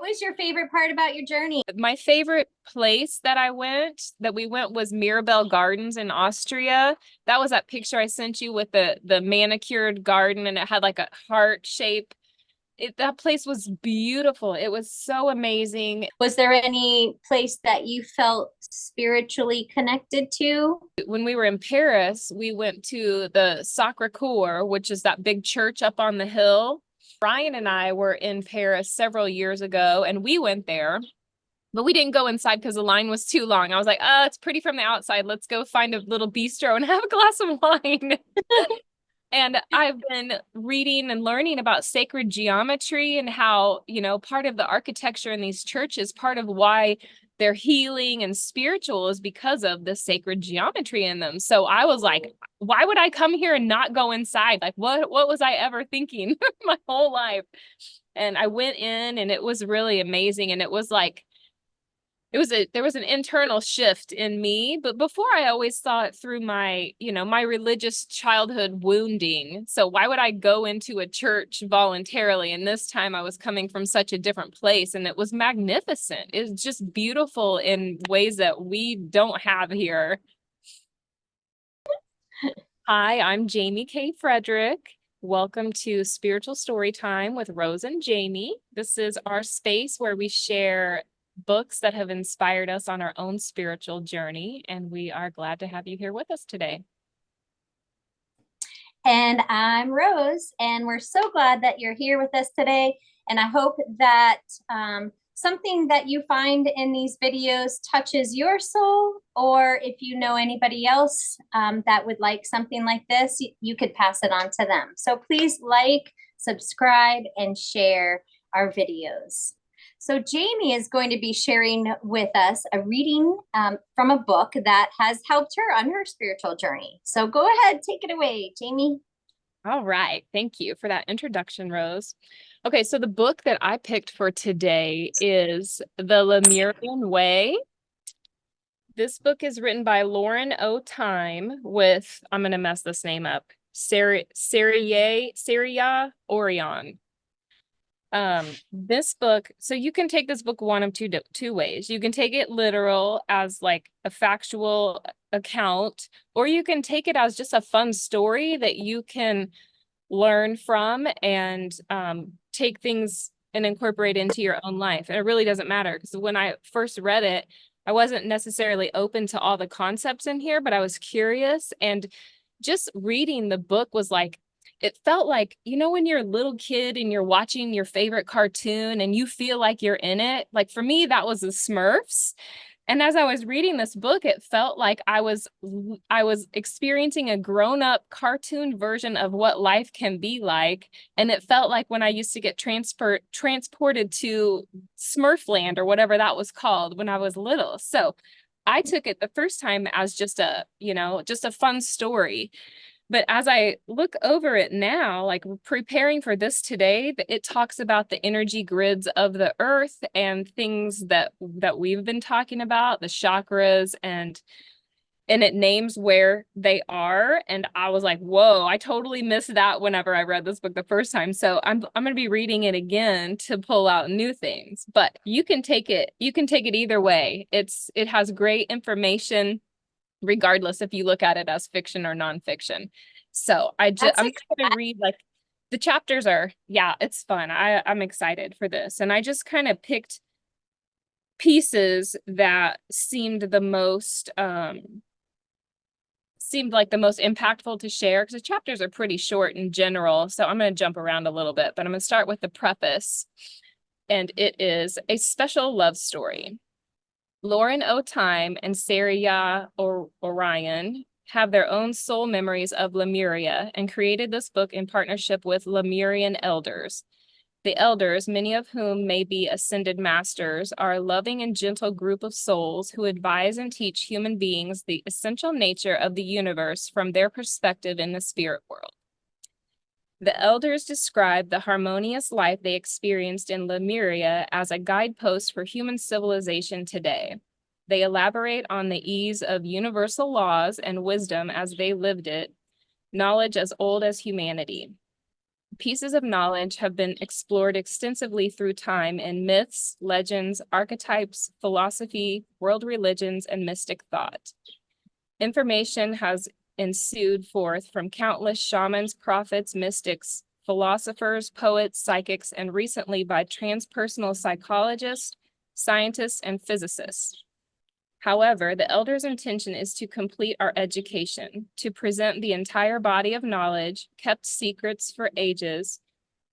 was your favorite part about your journey? My favorite place that we went was Mirabel Gardens in Austria. That was that picture I sent you with the manicured garden, and it had like a heart shape. That place was beautiful. It was so amazing. Was there any place that you felt spiritually connected to? When we were in Paris, we went to the Sacré-Cœur, which is that big church up on the hill. Ryan and I were in Paris several years ago, and we went there, but we didn't go inside because the line was too long. I was like, it's pretty from the outside. Let's go find a little bistro and have a glass of wine. And I've been reading and learning about sacred geometry and how, part of the architecture in these churches, part of why they're healing and spiritual is because of the sacred geometry in them. So I was like, why would I come here and not go inside? Like, what was I ever thinking my whole life? And I went in and it was really amazing. And it was like, there was an internal shift in me, but before I always saw it through my religious childhood wounding. So why would I go into a church voluntarily? And this time I was coming from such a different place, and it was magnificent. It's just beautiful in ways that we don't have here. Hi, I'm Jamie K. Frederick. Welcome to Spiritual Story Time with Rose and Jamie. This is our space where we share books that have inspired us on our own spiritual journey, and we are glad to have you here with us today. And I'm Rose, and we're so glad that you're here with us today. And I hope that something that you find in these videos touches your soul, or if you know anybody else that would like something like this, you could pass it on to them. So please like, subscribe, and share our videos. So Jamie is going to be sharing with us a reading from a book that has helped her on her spiritual journey. So go ahead, take it away, Jamie. All right. Thank you for that introduction, Rose. Okay, so the book that I picked for today is The Lemurian Way. This book is written by Lauren O. Thyme with, I'm going to mess this name up, Saria Orion. This book, so you can take this book one of two ways. You can take it literal as like a factual account, or you can take it as just a fun story that you can learn from and take things and incorporate into your own life. And it really doesn't matter, because when I first read it, I wasn't necessarily open to all the concepts in here, but I was curious, and just reading the book was like, it felt like, when you're a little kid and you're watching your favorite cartoon and you feel like you're in it. Like for me, that was the Smurfs. And as I was reading this book, it felt like I was experiencing a grown-up cartoon version of what life can be like. And it felt like when I used to get transported to Smurfland or whatever that was called when I was little. So I took it the first time as just a fun story. But as I look over it now, like preparing for this today, it talks about the energy grids of the earth and things that we've been talking about, the chakras, and it names where they are. And I was like, whoa, I totally missed that whenever I read this book the first time. So I'm going to be reading it again to pull out new things. But you can take it either way. It has great information, regardless if you look at it as fiction or nonfiction. So I'm just going to read, like, the chapters are, it's fun. I'm excited for this. And I just kind of picked pieces that seemed like the most impactful to share, because the chapters are pretty short in general. So I'm going to jump around a little bit, but I'm going to start with the preface. And it is a special love story. Lauren O. Thyme and Saria Orion have their own soul memories of Lemuria and created this book in partnership with Lemurian elders. The elders, many of whom may be ascended masters, are a loving and gentle group of souls who advise and teach human beings the essential nature of the universe from their perspective in the spirit world. The elders describe the harmonious life they experienced in Lemuria as a guidepost for human civilization today. They elaborate on the ease of universal laws and wisdom as they lived it, knowledge as old as humanity. Pieces of knowledge have been explored extensively through time in myths, legends, archetypes, philosophy, world religions, and mystic thought. Information has ensued forth from countless shamans, prophets, mystics, philosophers, poets, psychics, and recently by transpersonal psychologists, scientists, and physicists. However, the elders' intention is to complete our education, to present the entire body of knowledge, kept secrets for ages,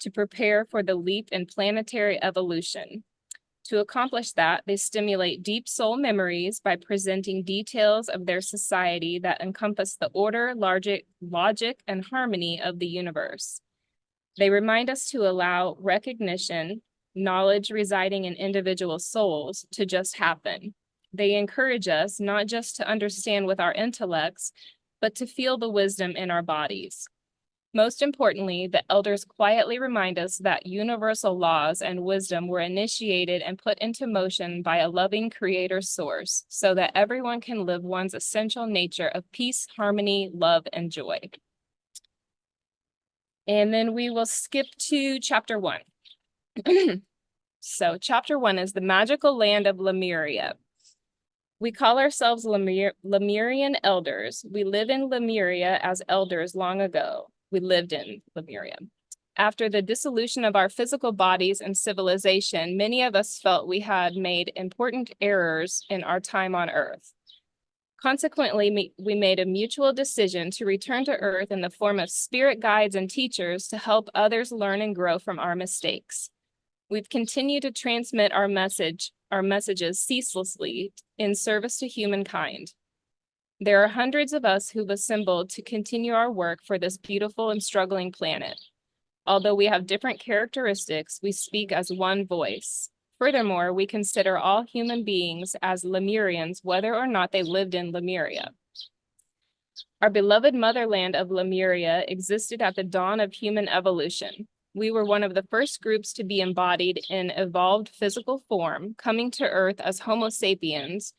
to prepare for the leap in planetary evolution. To accomplish that, they stimulate deep soul memories by presenting details of their society that encompass the order, logic, and harmony of the universe. They remind us to allow recognition, knowledge residing in individual souls, to just happen. They encourage us not just to understand with our intellects, but to feel the wisdom in our bodies. Most importantly, the elders quietly remind us that universal laws and wisdom were initiated and put into motion by a loving creator source so that everyone can live one's essential nature of peace, harmony, love, and joy. And then we will skip to chapter 1. So chapter 1 is the magical land of Lemuria. We call ourselves Lemurian elders. We live in Lemuria as elders long ago. We lived in Lemuria. After the dissolution of our physical bodies and civilization, many of us felt we had made important errors in our time on Earth. Consequently, we made a mutual decision to return to Earth in the form of spirit guides and teachers to help others learn and grow from our mistakes. We've continued to transmit our messages ceaselessly in service to humankind. There are hundreds of us who've assembled to continue our work for this beautiful and struggling planet. Although we have different characteristics, we speak as one voice. Furthermore, we consider all human beings as Lemurians, whether or not they lived in Lemuria. Our beloved motherland of Lemuria existed at the dawn of human evolution. We were one of the first groups to be embodied in evolved physical form, coming to Earth as Homo sapiens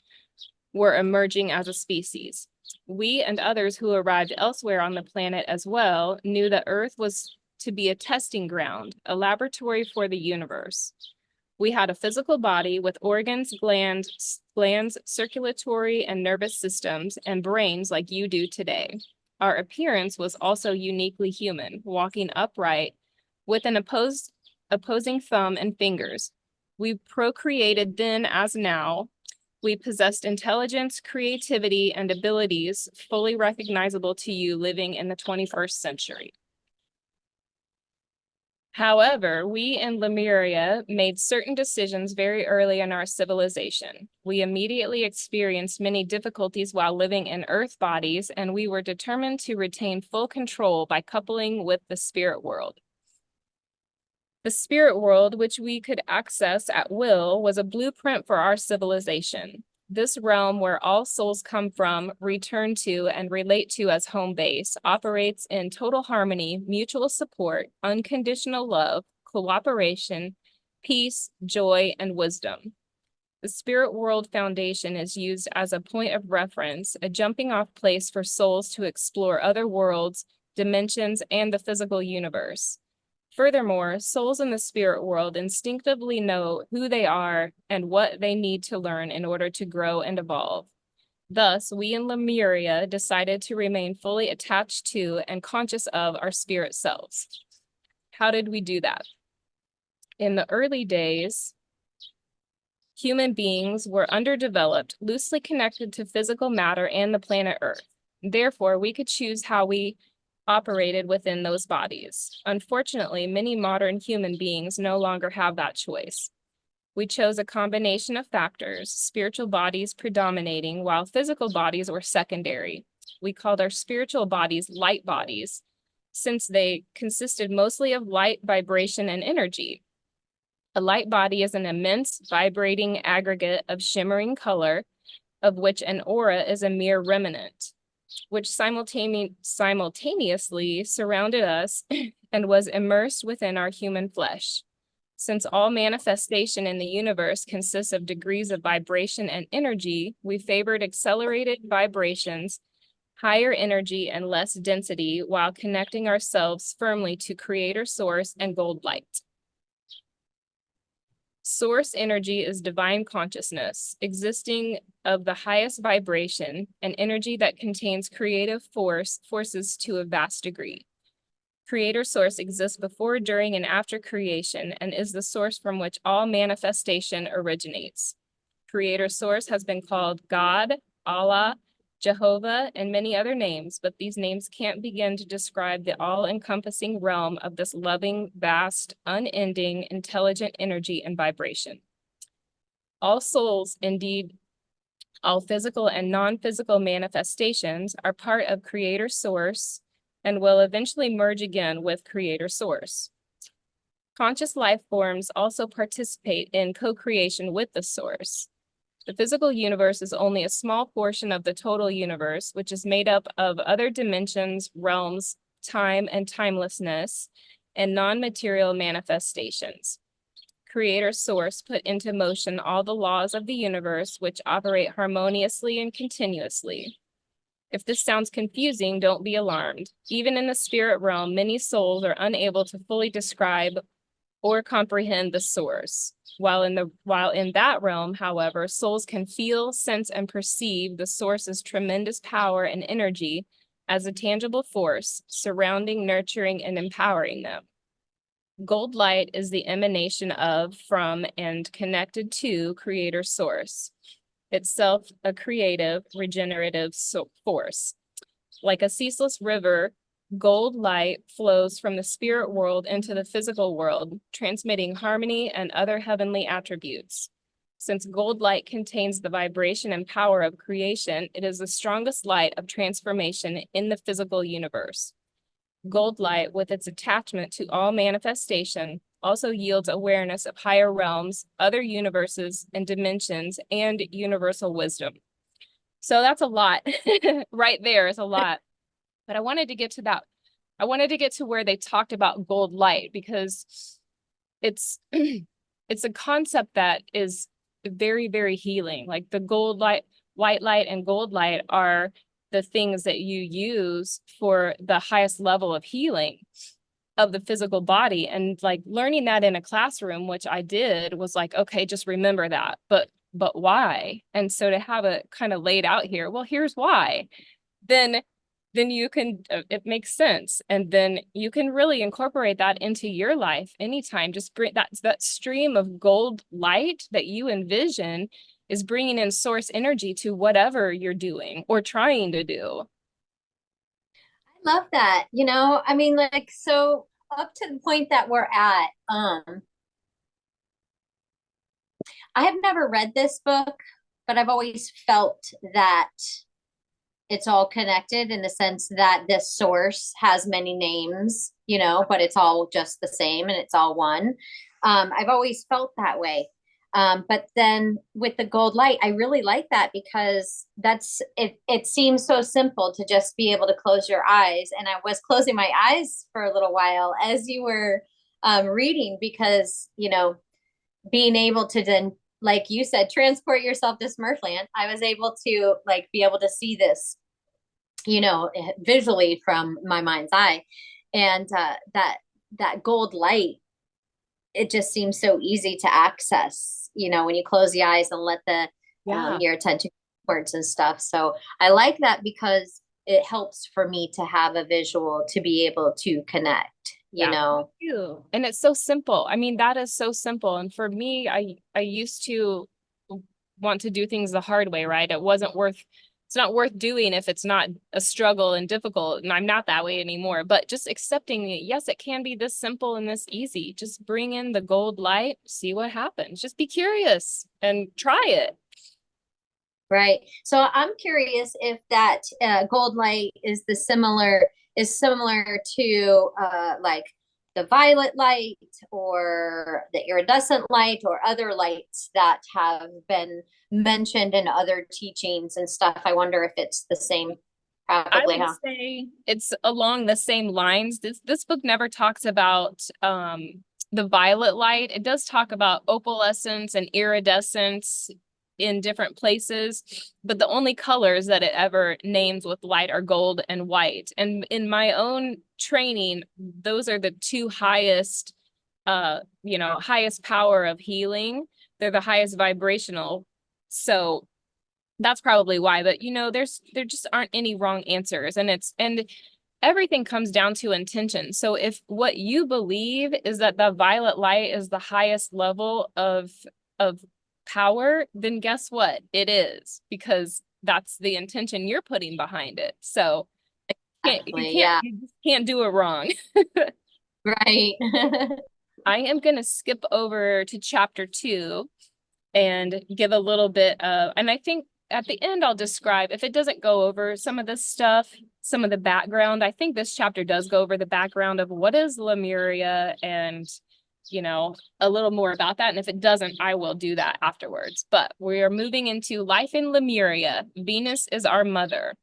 were emerging as a species. We and others who arrived elsewhere on the planet as well knew that Earth was to be a testing ground, a laboratory for the universe. We had a physical body with organs, glands, circulatory and nervous systems, and brains like you do today. Our appearance was also uniquely human, walking upright with an opposing thumb and fingers. We procreated then as now. We possessed intelligence, creativity, and abilities fully recognizable to you living in the 21st century. However, we in Lemuria made certain decisions very early in our civilization. We immediately experienced many difficulties while living in Earth bodies, and we were determined to retain full control by coupling with the spirit world. The spirit world, which we could access at will, was a blueprint for our civilization. This realm where all souls come from, return to, and relate to as home base, operates in total harmony, mutual support, unconditional love, cooperation, peace, joy, and wisdom. The Spirit World Foundation is used as a point of reference, a jumping-off place for souls to explore other worlds, dimensions, and the physical universe. Furthermore, souls in the spirit world instinctively know who they are and what they need to learn in order to grow and evolve. Thus, we in Lemuria decided to remain fully attached to and conscious of our spirit selves. How did we do that? In the early days, human beings were underdeveloped, loosely connected to physical matter and the planet Earth. Therefore, we could choose how we operated within those bodies. Unfortunately, many modern human beings no longer have that choice. We chose a combination of factors, spiritual bodies predominating while physical bodies were secondary. We called our spiritual bodies light bodies, since they consisted mostly of light, vibration, and energy. A light body is an immense vibrating aggregate of shimmering color, of which an aura is a mere remnant, which simultaneously surrounded us and was immersed within our human flesh. Since all manifestation in the universe consists of degrees of vibration and energy, we favored accelerated vibrations higher energy and less density while connecting ourselves firmly to Creator Source and gold light. Source energy is divine consciousness, existing of the highest vibration, an energy that contains creative forces to a vast degree. Creator Source exists before, during, and after creation and is the source from which all manifestation originates. Creator Source has been called God, Allah, Jehovah, and many other names, but these names can't begin to describe the all-encompassing realm of this loving, vast, unending, intelligent energy and vibration. All souls, indeed, all physical and non-physical manifestations, are part of Creator Source and will eventually merge again with Creator Source. Conscious life forms also participate in co-creation with the Source. The physical universe is only a small portion of the total universe, which is made up of other dimensions, realms, time and timelessness, and non-material manifestations. Creator Source put into motion all the laws of the universe, which operate harmoniously and continuously. If this sounds confusing, don't be alarmed. Even in the spirit realm, many souls are unable to fully describe or comprehend the source. While in that realm, however, souls can feel, sense, and perceive the source's tremendous power and energy as a tangible force, surrounding, nurturing, and empowering them. Gold light is the emanation of, from, and connected to Creator Source, itself a creative, regenerative force. Like a ceaseless river, gold light flows from the spirit world into the physical world, transmitting harmony and other heavenly attributes. Since gold light contains the vibration and power of creation, it is the strongest light of transformation in the physical universe. Gold light, with its attachment to all manifestation, also yields awareness of higher realms, other universes and dimensions, and universal wisdom. So that's a lot. Right there is a lot. But I wanted to get to that. I wanted to get to where they talked about gold light, because it's it's a concept that is very, very healing. Like the gold light, white light, and gold light are the things that you use for the highest level of healing of the physical body. And like learning that in a classroom, which I did, was like, okay, just remember that. But why? And so to have it kind of laid out here, well, here's why. Then you can, it makes sense. And then you can really incorporate that into your life anytime. Just bring that stream of gold light that you envision is bringing in source energy to whatever you're doing or trying to do. Love that. I mean, like, so up to the point that we're at, I have never read this book, but I've always felt that it's all connected in the sense that this source has many names, but it's all just the same and it's all one. I've always felt that way. But then with the gold light, I really like that because it seems so simple to just be able to close your eyes. And I was closing my eyes for a little while as you were reading, because, being able to then, like you said, transport yourself to Smurfland, I was able to be able to see this, visually from my mind's eye. And that gold light, it just seems so easy to access, when you close the eyes and let your attention towards and stuff. So I like that because it helps for me to have a visual to be able to connect, you know. And it's so simple. I mean, that is so simple. And for me, I used to want to do things the hard way, right? It's not worth doing if it's not a struggle and difficult. And I'm not that way anymore, but just accepting it. Yes, it can be this simple and this easy. Just bring in the gold light, see what happens. Just be curious and try it. Right. So I'm curious if that gold light is similar to like the violet light or the iridescent light or other lights that have been mentioned in other teachings and stuff. I wonder if it's the same. Probably, I would say it's along the same lines. This book never talks about the violet light. It does talk about opalescence and iridescence in different places, but the only colors that it ever names with light are gold and white. And in my own training, those are the two highest, highest power of healing. They're the highest vibrational. So that's probably why. But there just aren't any wrong answers, and everything comes down to intention. So if what you believe is that the violet light is the highest level of power, then guess what? It is, because that's the intention you're putting behind it. So Exactly, yeah. you just can't do it wrong. Right. I am going to skip over to chapter 2 and give a little bit of, and I think at the end I'll describe, if it doesn't go over some of this stuff, some of the background. I think this chapter does go over the background of what is Lemuria and, a little more about that. And if it doesn't, I will do that afterwards. But we are moving into life in Lemuria. Venus is our mother.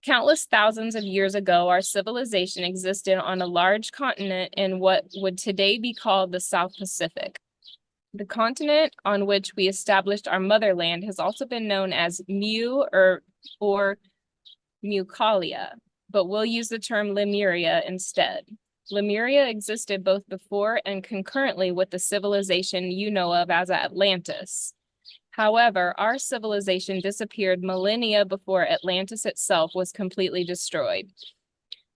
Countless thousands of years ago, our civilization existed on a large continent in what would today be called the South Pacific. The continent on which we established our motherland has also been known as or Mucalia, but we'll use the term Lemuria instead. Lemuria existed both before and concurrently with the civilization you know of as Atlantis. However, our civilization disappeared millennia before Atlantis itself was completely destroyed.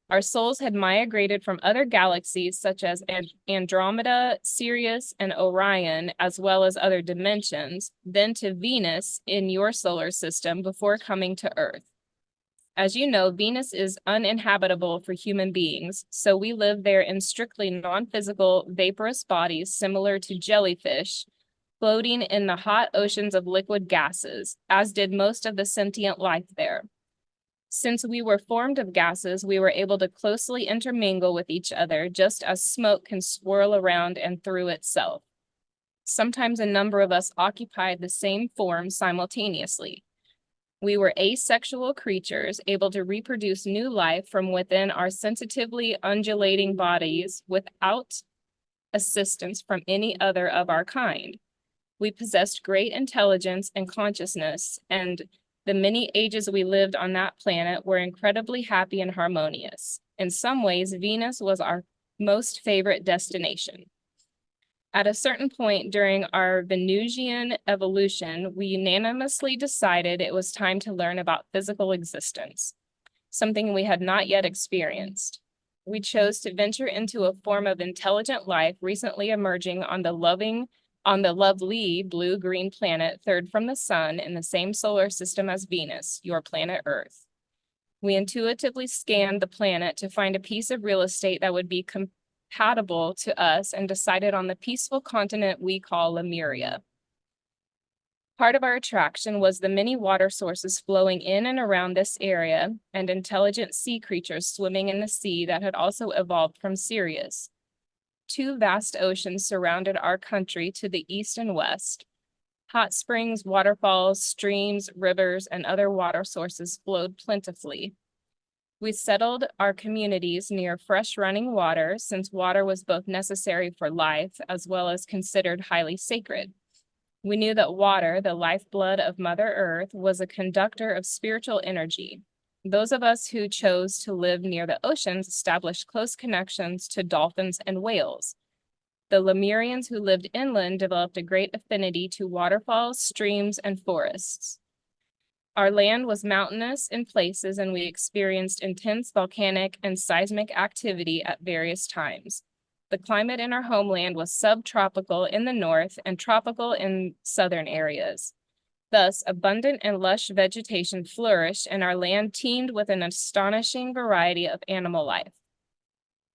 Our souls had migrated from other galaxies such as Andromeda, Sirius, and Orion, as well as other dimensions, then to Venus in your solar system before coming to Earth. As you know, Venus is uninhabitable for human beings, so we live there in strictly non-physical, vaporous bodies similar to jellyfish, floating in the hot oceans of liquid gases, as did most of the sentient life there. Since we were formed of gases, we were able to closely intermingle with each other, just as smoke can swirl around and through itself. Sometimes a number of us occupied the same form simultaneously. We were asexual creatures, able to reproduce new life from within our sensitively undulating bodies without assistance from any other of our kind. We possessed great intelligence and consciousness, and the many ages we lived on that planet were incredibly happy and harmonious. In some ways, Venus was our most favorite destination. At a certain point during our Venusian evolution, we unanimously decided it was time to learn about physical existence, something we had not yet experienced. We chose to venture into a form of intelligent life recently emerging on the lovely blue-green planet third from the sun in the same solar system as Venus, your planet Earth. We intuitively scanned the planet to find a piece of real estate that would be compatible to us and decided on the peaceful continent we call Lemuria. Part of our attraction was the many water sources flowing in and around this area and intelligent sea creatures swimming in the sea that had also evolved from Sirius. 2 vast oceans surrounded our country to the east and west. Hot springs, waterfalls, streams, rivers, and other water sources flowed plentifully. We settled our communities near fresh running water, since water was both necessary for life as well as considered highly sacred. We knew that water, the lifeblood of Mother Earth, was a conductor of spiritual energy. Those of us who chose to live near the oceans established close connections to dolphins and whales. The Lemurians who lived inland developed a great affinity to waterfalls, streams, and forests. Our land was mountainous in places, and we experienced intense volcanic and seismic activity at various times. The climate in our homeland was subtropical in the north and tropical in southern areas. Thus, abundant and lush vegetation flourished, and our land teemed with an astonishing variety of animal life.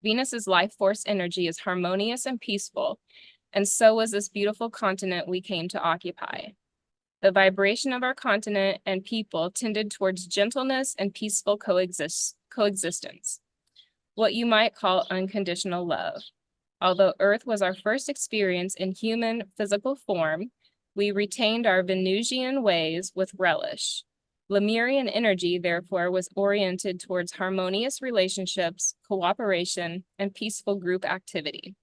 Venus's life force energy is harmonious and peaceful, and so was this beautiful continent we came to occupy. The vibration of our continent and people tended towards gentleness and peaceful coexistence, what you might call unconditional love. Although Earth was our first experience in human physical form, we retained our Venusian ways with relish. Lemurian energy, therefore, was oriented towards harmonious relationships, cooperation, and peaceful group activity.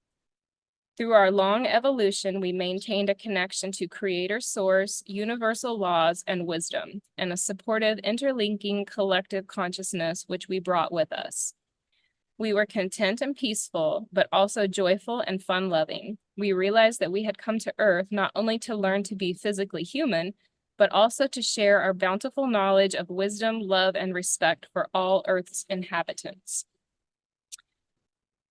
Through our long evolution, we maintained a connection to creator source, universal laws, and wisdom, and a supportive interlinking collective consciousness which we brought with us. We were content and peaceful, but also joyful and fun-loving. We realized that we had come to Earth not only to learn to be physically human, but also to share our bountiful knowledge of wisdom, love, and respect for all Earth's inhabitants.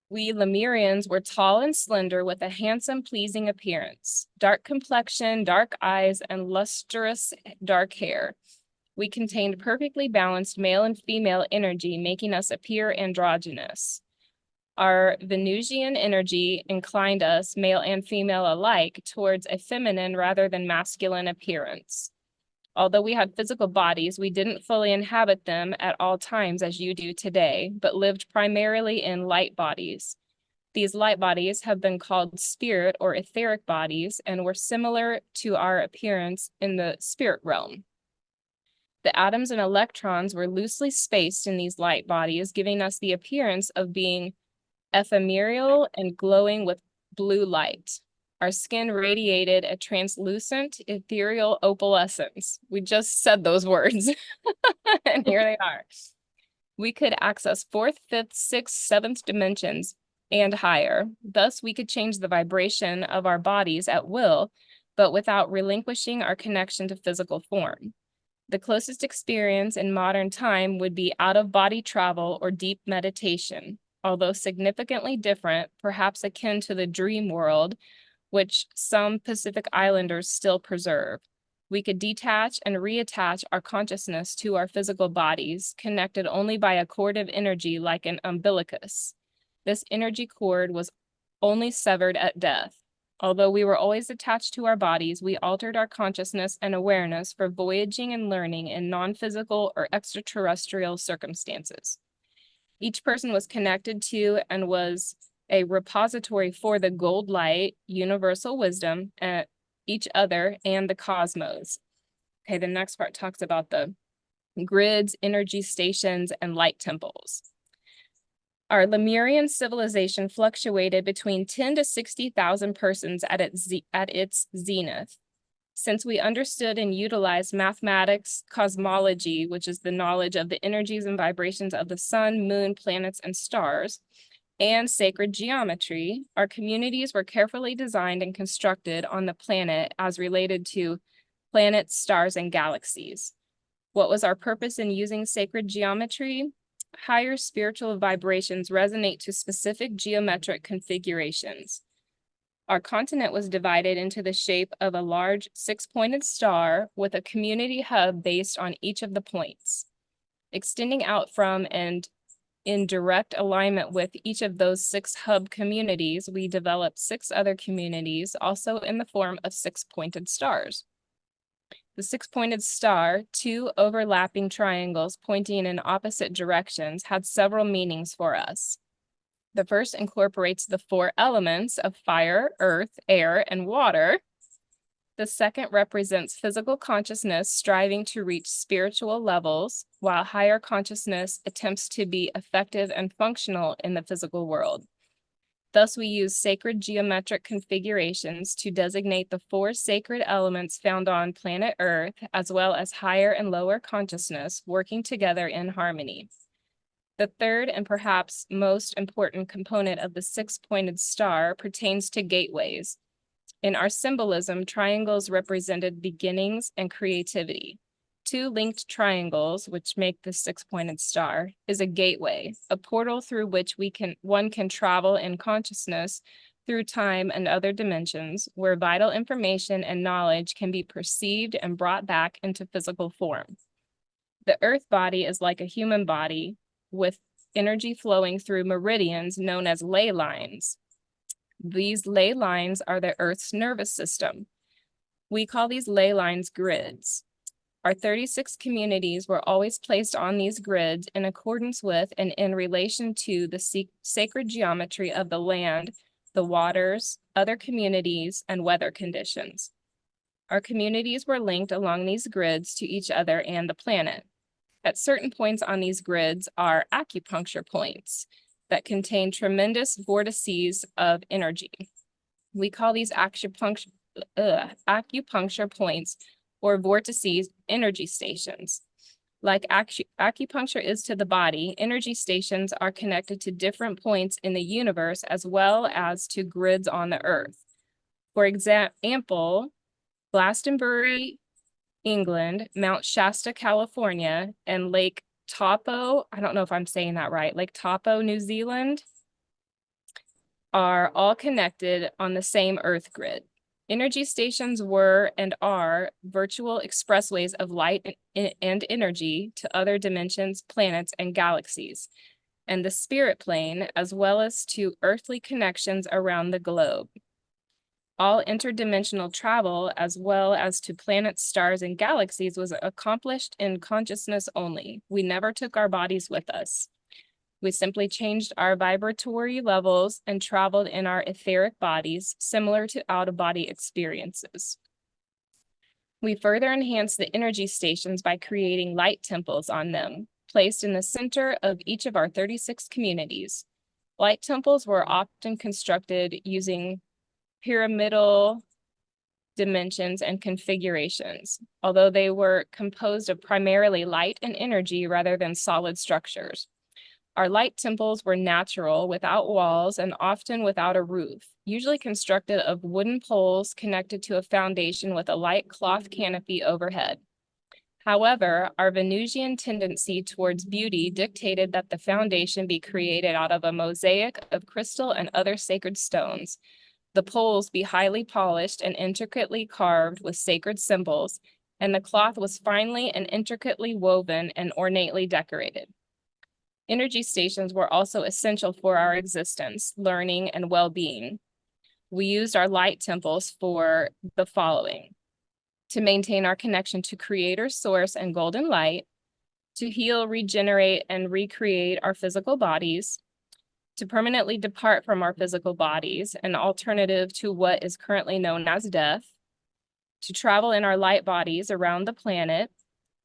We Lemurians were tall and slender with a handsome, pleasing appearance, dark complexion, dark eyes, and lustrous dark hair. We contained perfectly balanced male and female energy, making us appear androgynous. Our Venusian energy inclined us, male and female alike, towards a feminine rather than masculine appearance. Although we had physical bodies, we didn't fully inhabit them at all times as you do today, but lived primarily in light bodies. These light bodies have been called spirit or etheric bodies and were similar to our appearance in the spirit realm. The atoms and electrons were loosely spaced in these light bodies, giving us the appearance of being ephemeral and glowing with blue light. Our skin radiated a translucent, ethereal opalescence. We just said those words, and here they are. We could access fourth, fifth, sixth, seventh dimensions and higher. Thus, we could change the vibration of our bodies at will, but without relinquishing our connection to physical form. The closest experience in modern time would be out-of-body travel or deep meditation, although significantly different, perhaps akin to the dream world, which some Pacific Islanders still preserve. We could detach and reattach our consciousness to our physical bodies, connected only by a cord of energy like an umbilicus. This energy cord was only severed at death. Although we were always attached to our bodies, we altered our consciousness and awareness for voyaging and learning in non-physical or extraterrestrial circumstances. Each person was connected to and was a repository for the gold light, universal wisdom, each other, and the cosmos. Okay, the next part talks about the grids, energy stations, and light temples. Our Lemurian civilization fluctuated between 10 to 60,000 persons at its zenith. Since we understood and utilized mathematics, cosmology, which is the knowledge of the energies and vibrations of the sun, moon, planets, and stars, and sacred geometry, our communities were carefully designed and constructed on the planet as related to planets, stars, and galaxies. What was our purpose in using sacred geometry? Higher spiritual vibrations resonate to specific geometric configurations. Our continent was divided into the shape of a large six-pointed star with a community hub based on each of the points. Extending out from and in direct alignment with each of those six hub communities, we developed six other communities, also in the form of six-pointed stars. The six-pointed star, two overlapping triangles pointing in opposite directions, had several meanings for us. The first incorporates the four elements of fire, earth, air, and water. The second represents physical consciousness striving to reach spiritual levels, while higher consciousness attempts to be effective and functional in the physical world. Thus, we use sacred geometric configurations to designate the four sacred elements found on planet Earth, as well as higher and lower consciousness working together in harmony. The third and perhaps most important component of the six-pointed star pertains to gateways. In our symbolism, triangles represented beginnings and creativity. Two linked triangles, which make the six-pointed star, is a gateway, a portal through which one can travel in consciousness through time and other dimensions, where vital information and knowledge can be perceived and brought back into physical form. The earth body is like a human body, with energy flowing through meridians known as ley lines. These ley lines are the Earth's nervous system. We call these ley lines grids. Our 36 communities were always placed on these grids in accordance with and in relation to the sacred geometry of the land, the waters, other communities, and weather conditions. Our communities were linked along these grids to each other and the planet. At certain points on these grids are acupuncture points that contain tremendous vortices of energy. We call these acupuncture points or vortices energy stations. Like acupuncture is to the body, energy stations are connected to different points in the universe as well as to grids on the earth. For example, Glastonbury, England, Mount Shasta, California, and Lake Taupo, I don't know if I'm saying that right, Lake Taupo, New Zealand, are all connected on the same Earth grid. Energy stations were and are virtual expressways of light and energy to other dimensions, planets, and galaxies, and the spirit plane, as well as to earthly connections around the globe. All interdimensional travel, as well as to planets, stars, and galaxies, was accomplished in consciousness only. We never took our bodies with us. We simply changed our vibratory levels and traveled in our etheric bodies, similar to out-of-body experiences. We further enhanced the energy stations by creating light temples on them, placed in the center of each of our 36 communities. Light temples were often constructed using pyramidal dimensions and configurations, although they were composed of primarily light and energy rather than solid structures. Our light temples were natural, without walls, and often without a roof, usually constructed of wooden poles connected to a foundation with a light cloth canopy overhead. However, our Venusian tendency towards beauty dictated that the foundation be created out of a mosaic of crystal and other sacred stones. The poles be highly polished and intricately carved with sacred symbols, and the cloth was finely and intricately woven and ornately decorated. Energy stations were also essential for our existence, learning, and well-being. We used our light temples for the following: to maintain our connection to Creator, Source, and Golden Light, to heal, regenerate, and recreate our physical bodies, to permanently depart from our physical bodies, an alternative to what is currently known as death, to travel in our light bodies around the planet,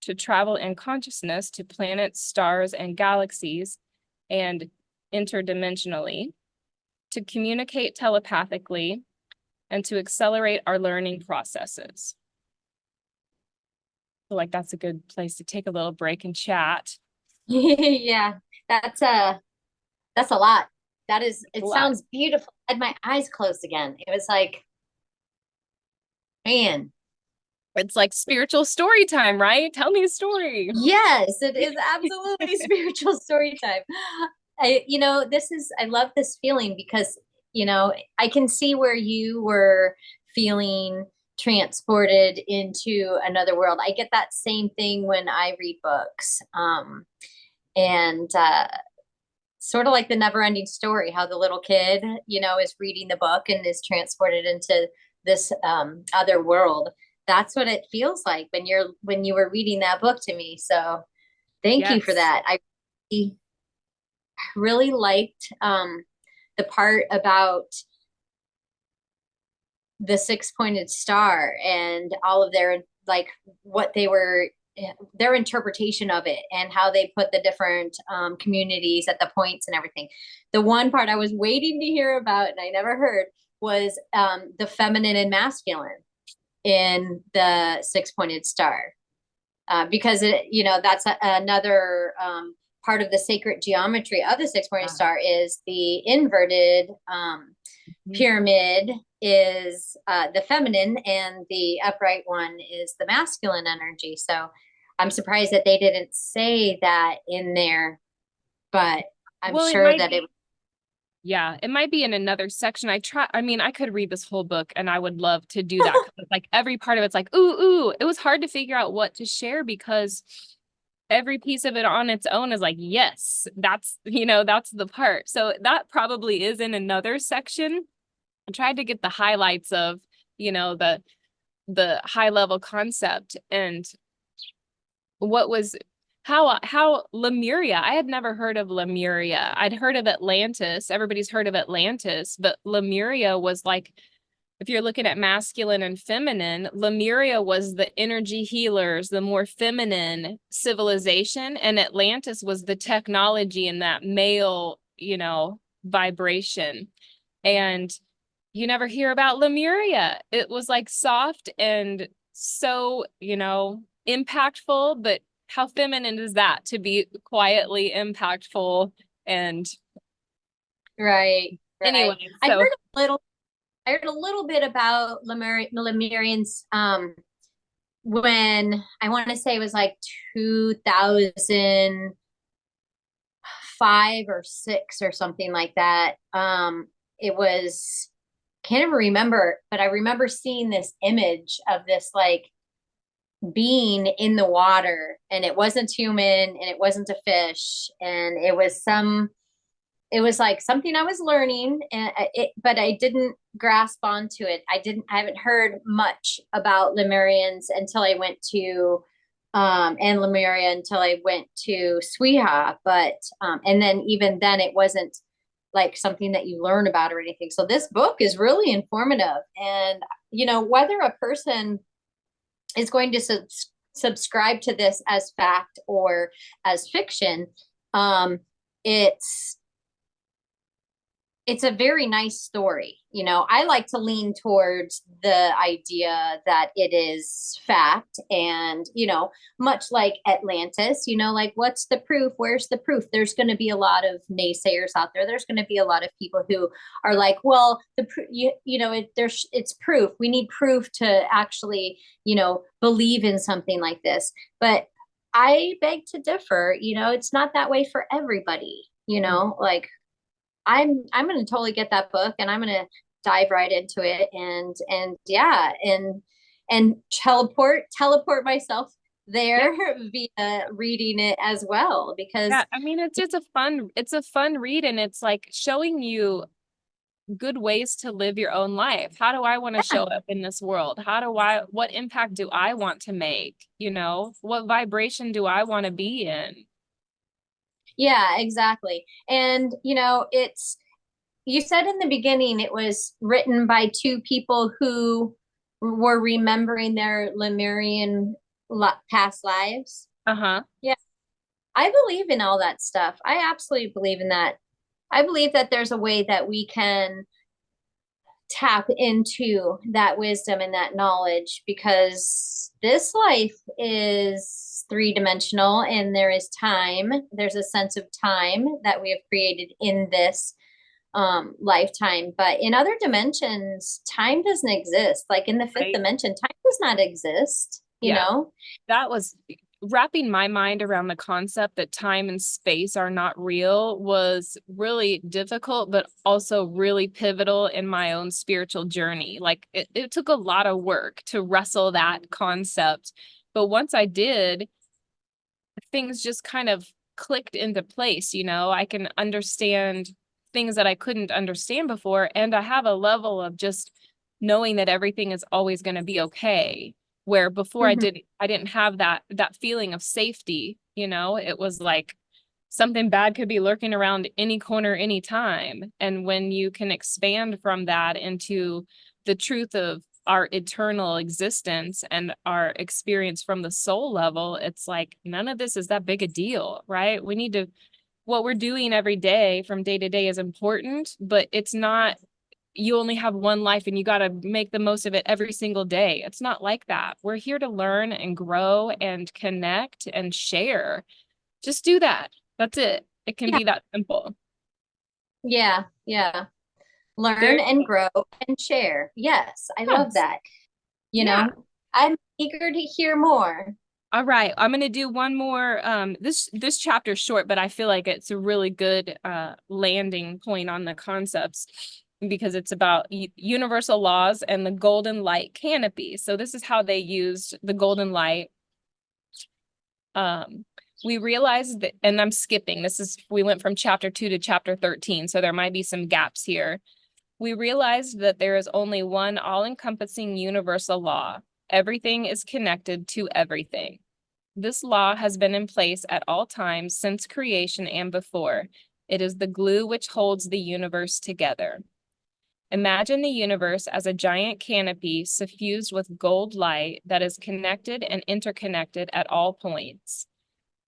to travel in consciousness to planets, stars, and galaxies, and interdimensionally, to communicate telepathically, and to accelerate our learning processes. I feel like that's a good place to take a little break and chat. Yeah, that's a lot. That is, it sounds beautiful. I had my eyes closed again. It was like, man. It's like spiritual story time, right? Tell me a story. Yes, it is absolutely spiritual story time. I love this feeling because, I can see where you were feeling transported into another world. I get that same thing when I read books. And sort of like the never ending story, how the little kid, is reading the book and is transported into this other world. That's what it feels like when you were reading that book to me. So thank you for that. I really liked the part about the six-pointed star and all of their, like, what they were, their interpretation of it and how they put the different communities at the points and everything. The one part I was waiting to hear about and I never heard was the feminine and masculine in the six-pointed star, because that's another part of the sacred geometry of the six-pointed star is the inverted pyramid is the feminine and the upright one is the masculine energy. So I'm surprised that they didn't say that in there, but I'm sure that yeah, it might be in another section. I could read this whole book and I would love to do that. Like every part of it's like, ooh, it was hard to figure out what to share because every piece of it on its own is like, yes, that's the part. So that probably is in another section. I tried to get the highlights of, the high level concept and how Lemuria. I had never heard of Lemuria. I'd heard of Atlantis. Everybody's heard of Atlantis, but Lemuria was like, if you're looking at masculine and feminine, Lemuria was the energy healers, the more feminine civilization, and Atlantis was the technology and that male, vibration. And you never hear about Lemuria. It was like soft and so, impactful, but how feminine is that to be quietly impactful? And Right, right. anyway, so I heard a little bit about Lemurians when I want to say it was like 2005 or 6 or something like that. It was, can't even remember, but I remember seeing this image of this like being in the water, and it wasn't human and it wasn't a fish, and it was like something I was learning, and but I didn't grasp onto it. I haven't heard much about Lemurians until I went to, and Lemuria until I went to Swiha. But, and then even then it wasn't like something that you learn about or anything. So this book is really informative. And, whether a person is going to subscribe to this as fact or as fiction, it's it's a very nice story. I like to lean towards the idea that it is fact, and, much like Atlantis, like, what's the proof? Where's the proof? There's going to be a lot of naysayers out there. There's going to be a lot of people who are like, well, it's proof. We need proof to actually, believe in something like this. But I beg to differ. It's not that way for everybody. Like, I'm going to totally get that book, and I'm going to dive right into it, and yeah, and teleport myself there via reading it as well, because yeah, I mean, it's a fun read, and it's like showing you good ways to live your own life. How do I want to show up in this world? What impact do I want to make? What vibration do I want to be in? yeah, exactly. And you said in the beginning it was written by two people who were remembering their Lemurian past lives. Uh-huh. Yeah, I believe in all that stuff. I absolutely believe in that. I believe that there's a way that we can tap into that wisdom and that knowledge, because this life is three-dimensional, and there is time. There's a sense of time that we have created in this lifetime, but in other dimensions time doesn't exist. Like in the fifth Right. dimension, time does not exist. Yeah. That was wrapping my mind around the concept that time and space are not real was really difficult, but also really pivotal in my own spiritual journey. Like it took a lot of work to wrestle that concept. But once I did, things just kind of clicked into place. I can understand things that I couldn't understand before. And I have a level of just knowing that everything is always going to be okay. Where before Mm-hmm. I didn't have that feeling of safety. It was like something bad could be lurking around any corner, anytime. And when you can expand from that into the truth of our eternal existence and our experience from the soul level, it's like none of this is that big a deal, right? What we're doing every day from day to day is important, but it's not, you only have one life and you got to make the most of it every single day. It's not like that. We're here to learn and grow and connect and share. Just do that. That's it. It can Yeah, be that simple. yeah. Learn There, and grow and share. Yes, I love yes. that. Yeah. I'm eager to hear more. All right. I'm going to do one more. This chapter is short, but I feel like it's a really good landing point on the concepts, because it's about universal laws and the golden light canopy. So this is how they used the golden light. We realized that, and I'm skipping, we went from chapter 2 to chapter 13, so there might be some gaps here. We realized that there is only one all-encompassing universal law. Everything is connected to everything. This law has been in place at all times since creation and before. It is the glue which holds the universe together. Imagine the universe as a giant canopy suffused with gold light that is connected and interconnected at all points.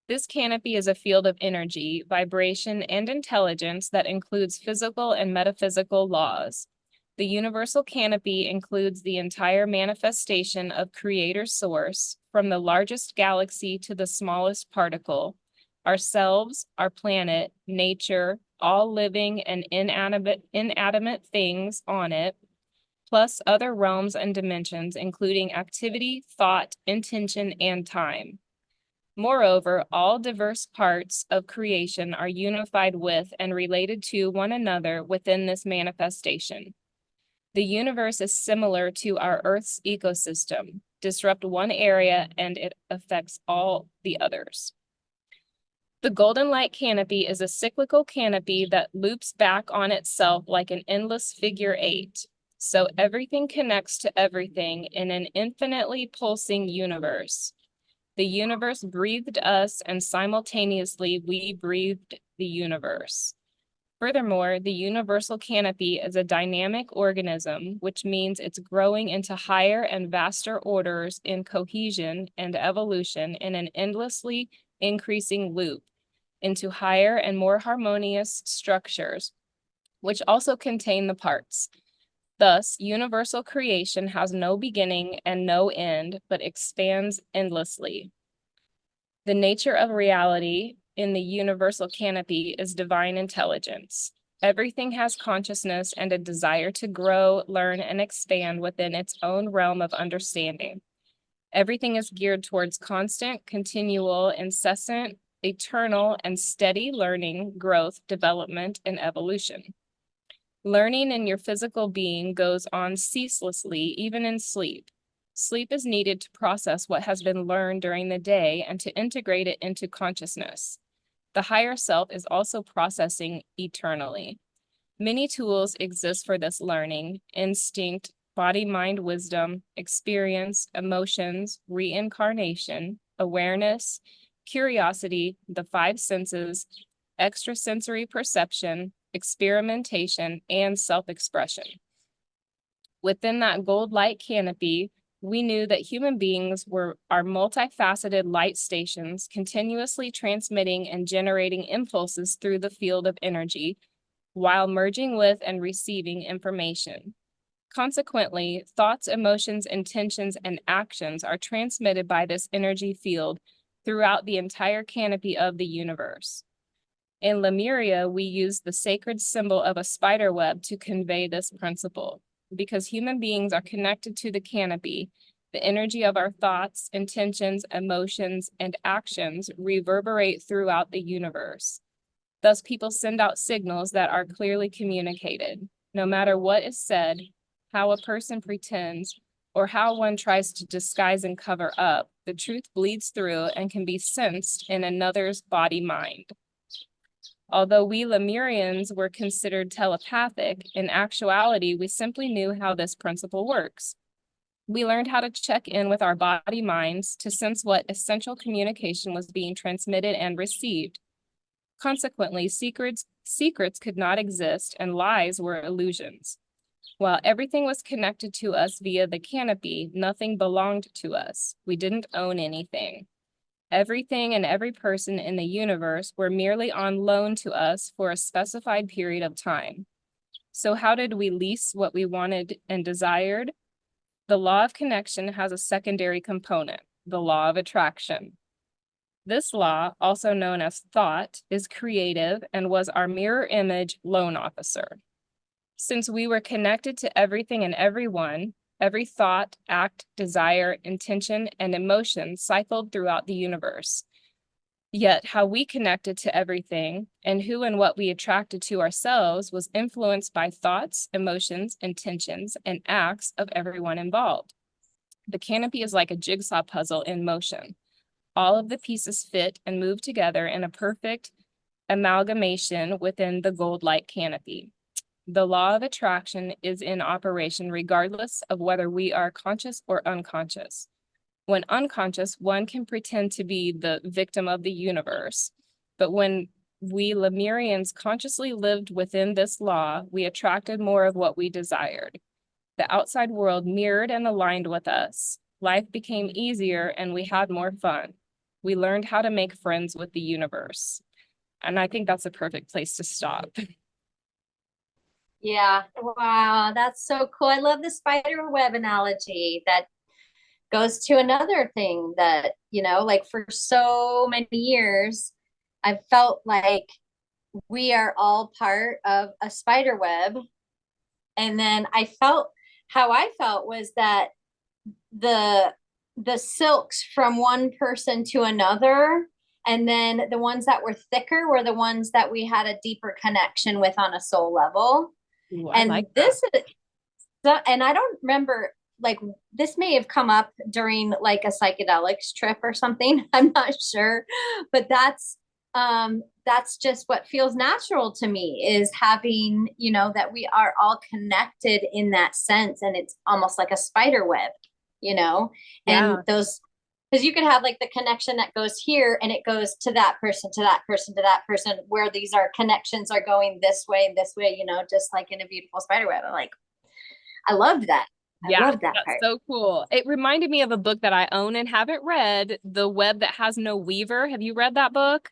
This canopy is a field of energy, vibration, and intelligence that includes physical and metaphysical laws. The universal canopy includes the entire manifestation of Creator Source, from the largest galaxy to the smallest particle, ourselves, our planet, nature, all living and inanimate things on it, plus other realms and dimensions, including activity, thought, intention, and time. Moreover, all diverse parts of creation are unified with and related to one another within this manifestation. The universe is similar to our Earth's ecosystem. Disrupt one area and it affects all the others. The golden light canopy is a cyclical canopy that loops back on itself like an endless figure eight. So everything connects to everything in an infinitely pulsing universe. The universe breathed us, and simultaneously we breathed the universe. Furthermore, the universal canopy is a dynamic organism, which means it's growing into higher and vaster orders in cohesion and evolution in an endlessly increasing loop into higher and more harmonious structures, which also contain the parts. Thus, universal creation has no beginning and no end, but expands endlessly. The nature of reality in the universal canopy is divine intelligence. Everything has consciousness and a desire to grow, learn, and expand within its own realm of understanding. Everything is geared towards constant, continual, incessant, eternal, and steady learning, growth, development, and evolution. Learning in your physical being goes on ceaselessly, even in sleep. Sleep is needed to process what has been learned during the day and to integrate it into consciousness. The higher self is also processing eternally. Many tools exist for this learning: instinct, body, mind, wisdom, experience, emotions, reincarnation, awareness, curiosity, the five senses, extrasensory perception, experimentation, and self-expression. Within that gold light canopy, we knew that human beings are multifaceted light stations, continuously transmitting and generating impulses through the field of energy, while merging with and receiving information. Consequently, thoughts, emotions, intentions, and actions are transmitted by this energy field throughout the entire canopy of the universe. In Lemuria, we use the sacred symbol of a spider web to convey this principle. Because human beings are connected to the canopy, the energy of our thoughts, intentions, emotions, and actions reverberate throughout the universe. Thus, people send out signals that are clearly communicated. No matter what is said, how a person pretends, or how one tries to disguise and cover up, the truth bleeds through and can be sensed in another's body-mind. Although we Lemurians were considered telepathic, in actuality, we simply knew how this principle works. We learned how to check in with our body minds to sense what essential communication was being transmitted and received. Consequently, secrets could not exist and lies were illusions. While everything was connected to us via the canopy, nothing belonged to us. We didn't own anything. Everything and every person in the universe were merely on loan to us for a specified period of time. So how did we lease what we wanted and desired? The law of connection has a secondary component, the law of attraction. This law, also known as thought, is creative and was our mirror image loan officer. Since we were connected to everything and everyone, every thought, act, desire, intention, and emotion cycled throughout the universe. Yet how we connected to everything and who and what we attracted to ourselves was influenced by thoughts, emotions, intentions, and acts of everyone involved. The canopy is like a jigsaw puzzle in motion. All of the pieces fit and move together in a perfect amalgamation within the gold light canopy. The law of attraction is in operation regardless of whether we are conscious or unconscious. When unconscious, one can pretend to be the victim of the universe. But when we Lemurians consciously lived within this law, we attracted more of what we desired. The outside world mirrored and aligned with us. Life became easier and we had more fun. We learned how to make friends with the universe. And I think that's a perfect place to stop. Yeah. Wow. That's so cool. I love the spider web analogy. That goes to another thing that, like for so many years, I've felt like we are all part of a spider web. And then how I felt was that the the silks from one person to another, and then the ones that were thicker were the ones that we had a deeper connection with on a soul level. Ooh, I And like that. and I don't remember, like, this may have come up during like a psychedelics trip or something. I'm not sure, but that's just what feels natural to me, is having, that we are all connected in that sense, and it's almost like a spider web, and Yeah. those, because you could have like the connection that goes here and it goes to that person, to that person, to that person, where these are connections are going this way, just like in a beautiful spider web. I'm like, I loved that. I Yeah, loved that that's part. so cool. It reminded me of a book that I own and haven't read, The Web That Has No Weaver. Have you read that book?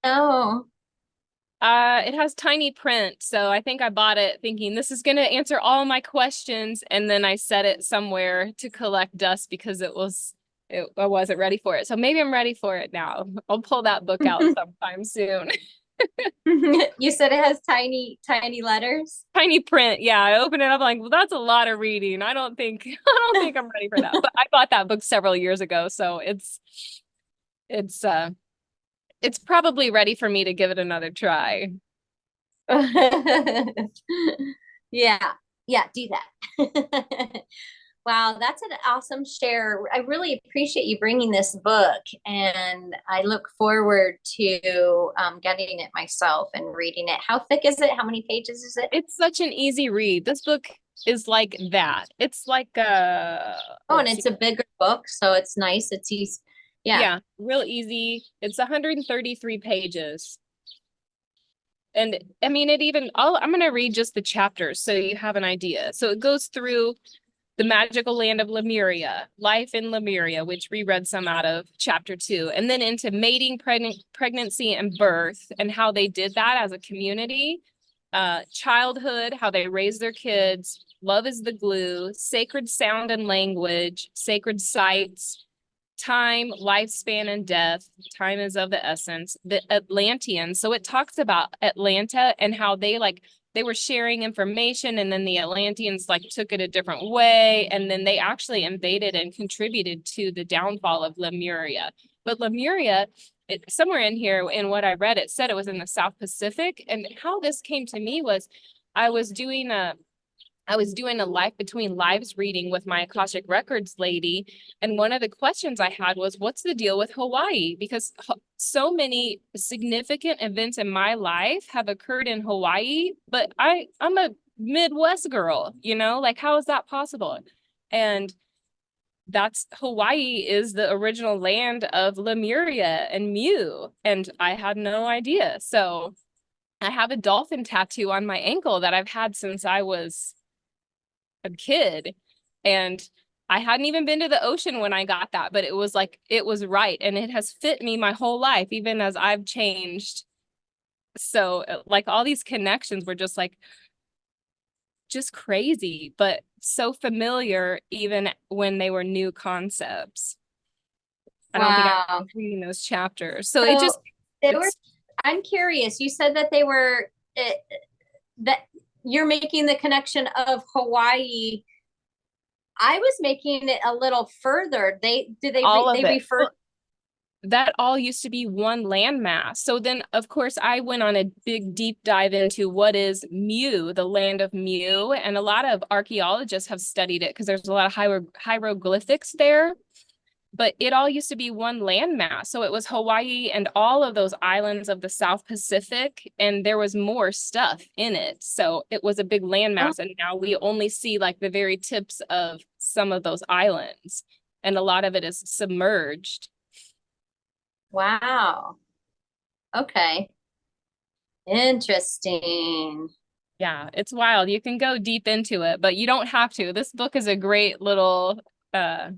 Oh. It has tiny print, so I think I bought it thinking this is going to answer all my questions, and then I set it somewhere to collect dust because I wasn't ready for it. So maybe I'm ready for it now. I'll pull that book out sometime soon. You said it has tiny, tiny letters. Tiny print, yeah. I open it up like, well, that's a lot of reading. I don't think I don't think I'm ready for that. But I bought that book several years ago, so it's it's probably ready for me to give it another try. Yeah, yeah, do that. Wow, that's an awesome share. I really appreciate you bringing this book, and I look forward to getting it myself and reading it. How thick is it? How many pages is it? It's such an easy read. This book is like that. It's like Oh, and let's see. it's a bigger book, so it's nice. It's easy. Yeah. Yeah, real easy. It's 133 pages. And I mean it even I'm going to read just the chapters so you have an idea. So it goes through the magical land of Lemuria, life in Lemuria, which we read some out of chapter 2, and then into mating, pregnancy, and birth, and how they did that as a community, childhood, how they raise their kids, love is the glue, sacred sound and language, sacred sites, time, lifespan, and death. Time is of the essence. The Atlanteans. So it talks about Atlanta and how they were sharing information, and then the Atlanteans like took it a different way, and then they actually invaded and contributed to the downfall of Lemuria. But Lemuria, somewhere in here in what I read, it said it was in the South Pacific. And how this came to me was I was doing a I was doing a Life Between Lives reading with my Akashic Records lady. And one of the questions I had was, what's the deal with Hawaii? Because so many significant events in my life have occurred in Hawaii, but I'm a Midwest girl, like how is that possible? And that's Hawaii is the original land of Lemuria and Mu. And I had no idea. So I have a dolphin tattoo on my ankle that I've had since I was a kid, and I hadn't even been to the ocean when I got that, but it was like it was right, and it has fit me my whole life even as I've changed. So like all these connections were just crazy, but so familiar even when they were new concepts. I don't think I Wow. was reading those chapters. So it just So they were, it's I'm curious. You said that that you're making the connection of Hawaii. I was making it a little further. all They of it. refer. That all used to be one landmass. So then, of course, I went on a big deep dive into what is Mu, the land of Mu. And a lot of archaeologists have studied it because there's a lot of hieroglyphics there. But it all used to be one landmass. So it was Hawaii and all of those islands of the South Pacific. And there was more stuff in it. So it was a big Oh, landmass. And now we only see like the very tips of some of those islands. And a lot of it is submerged. wow. Okay. Interesting. Yeah, it's wild. You can go deep into it, but you don't have to. This book is a great uh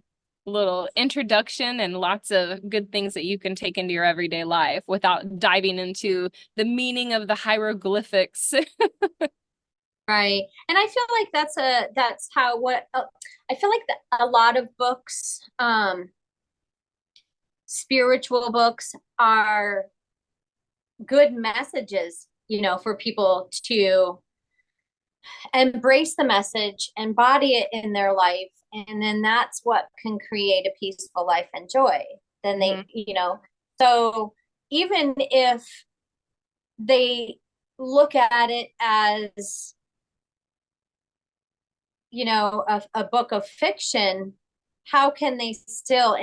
little introduction and lots of good things that you can take into your everyday life without diving into the meaning of the hieroglyphics. Right. And I feel like that's how what I feel like a lot of books, spiritual books are good messages, for people to embrace the message, embody it in their life, and then that's what can create a peaceful life and joy. Then Mhm. so even if they look at it as, a book of fiction, how can they still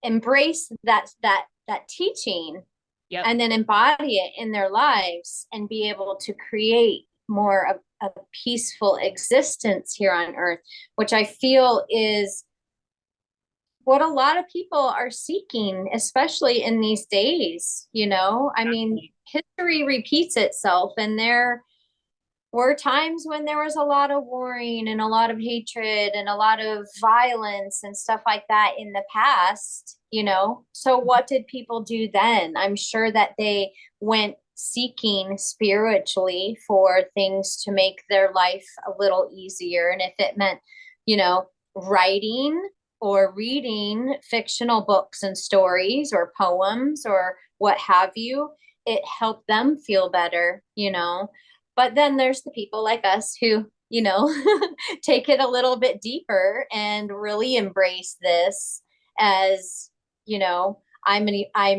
embrace that teaching, Yep. and then embody it in their lives and be able to create more of a peaceful existence here on earth, which I feel is what a lot of people are seeking, especially in these days. I mean, Exactly. history repeats itself, and there were times when there was a lot of warring and a lot of hatred and a lot of violence and stuff like that in the past. So what did people do then? I'm sure that they went seeking spiritually for things to make their life a little easier. And if it meant, writing or reading fictional books and stories or poems or what have you, it helped them feel better. But then there's the people like us who, take it a little bit deeper and really embrace this as, I'm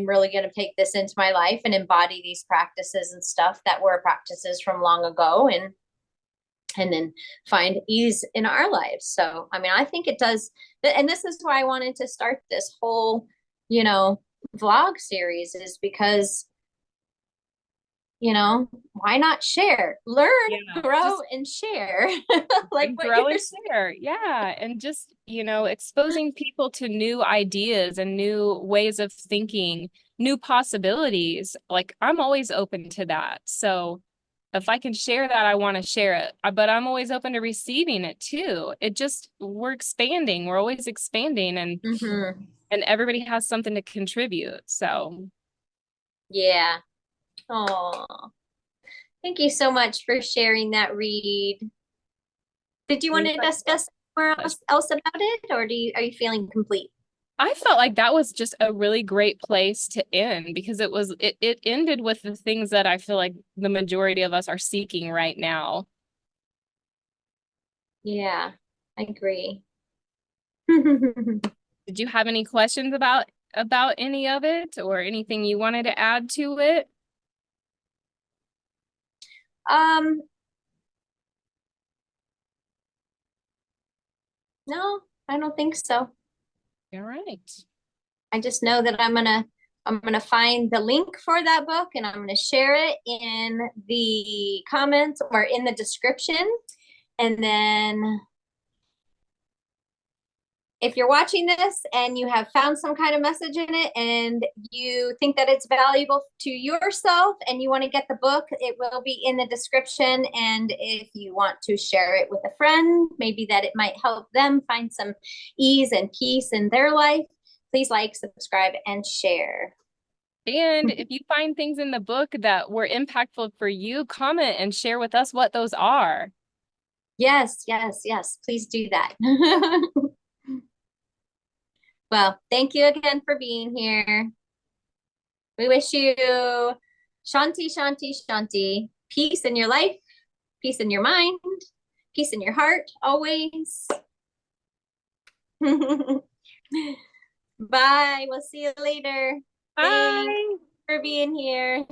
really going to take this into my life and embody these practices and stuff that were practices from long ago, and then find ease in our lives. So, I mean, I think it does. And this is why I wanted to start this whole, you know, vlog series, is because, why not share, learn, Yeah. grow, Just and share like and what you're grow and saying. share. Yeah. And just, exposing people to new ideas and new ways of thinking, new possibilities. Like I'm always open to that. So if I can share that, I want to share it. But I'm always open to receiving it too. It just we're expanding. We're always expanding Mm-hmm. and everybody has something to contribute. So Yeah. Oh, thank you so much for sharing that, Reed. Did you want you're to such discuss more a pleasure. else about it, or are you feeling complete? I felt like that was just a really great place to end because it ended with the things that I feel like the majority of us are seeking right now. Yeah, I agree. Did you have any questions about any of it or anything you wanted to add to it? um, no, I don't think so. All right. I just know that I'm gonna find the link for that book, and I'm gonna share it in the comments or in the description. And then if you're watching this and you have found some kind of message in it and you think that it's valuable to yourself and you want to get the book, it will be in the description. And if you want to share it with a friend, maybe that it might help them find some ease and peace in their life, please like, subscribe, and share. And if you find things in the book that were impactful for you, comment and share with us what those are. Yes, yes, yes. Please do that. Well, thank you again for being here. We wish you Shanti, Shanti, Shanti. Peace in your life, peace in your mind, peace in your heart, always. Bye. We'll see you later. Thanks Bye. for being here.